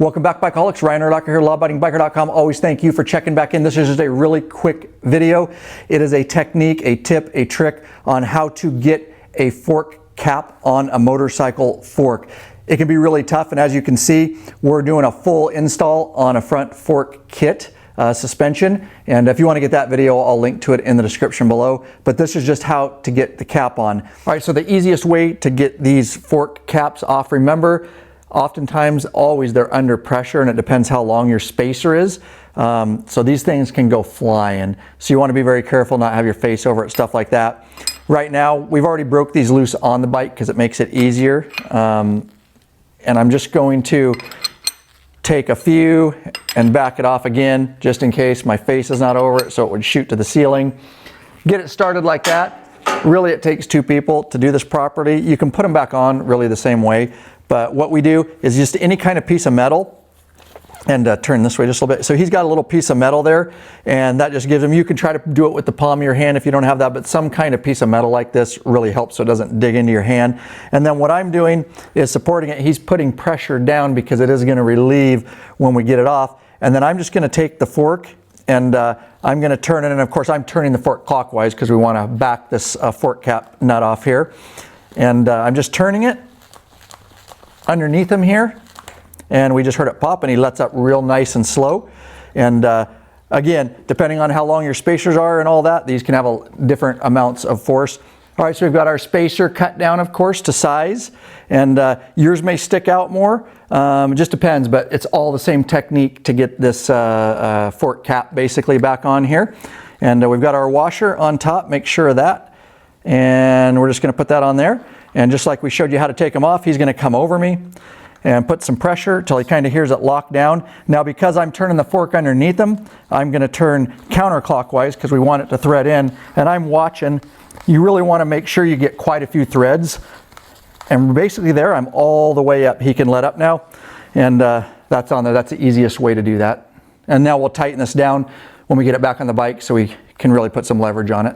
Welcome back, Bikeaholics. Ryan Urlacher here, lawabidingbiker.com. Always thank you for checking back in. This is just a really quick video. It is a technique, a tip, a trick on how to get a fork cap on a motorcycle fork. It can be really tough, and as you can see, we're doing a full install on a front fork kit suspension, and if you want to get that video, I'll link to it in the description below. But this is just how to get the cap on. All right, so the easiest way to get these fork caps off, remember, oftentimes, always they're under pressure, and it depends how long your spacer is. So these things can go flying. So you want to be very careful, not have your face over it, stuff like that. Right now, we've already broke these loose on the bike because it makes it easier. And I'm just going to take a few and back it off again, just in case my face is not over it, so it would shoot to the ceiling. Get it started like that. Really, it takes two people to do this properly. You can put them back on really the same way. But what we do is just any kind of piece of metal, and turn this way just a little bit. So he's got a little piece of metal there, and that just gives him, you can try to do it with the palm of your hand if you don't have that, but some kind of piece of metal like this really helps so it doesn't dig into your hand. And then what I'm doing is supporting it. He's putting pressure down because it is going to relieve when we get it off. And then I'm just going to take the fork and I'm going to turn it, and of course I'm turning the fork clockwise because we want to back this fork cap nut off here. And I'm just turning it underneath him here, and we just heard it pop, and he lets up real nice and slow. And again, depending on how long your spacers are and all that, these can have different amounts of force. All right, so we've got our spacer cut down, of course, to size, and yours may stick out more. It just depends, but it's all the same technique to get this fork cap basically back on here. And we've got our washer on top, make sure of that, and we're just going to put that on there. And just like we showed you how to take them off, he's going to come over me and put some pressure till he kind of hears it lock down. Now, because I'm turning the fork underneath him, I'm going to turn counterclockwise because we want it to thread in. And I'm watching. You really want to make sure you get quite a few threads. And basically there, I'm all the way up. He can let up now. And that's on there. That's the easiest way to do that. And now we'll tighten this down when we get it back on the bike so we can really put some leverage on it.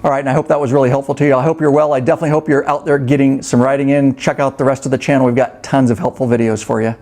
All right, and I hope that was really helpful to you. I hope you're well. I definitely hope you're out there getting some riding in. Check out the rest of the channel. We've got tons of helpful videos for you.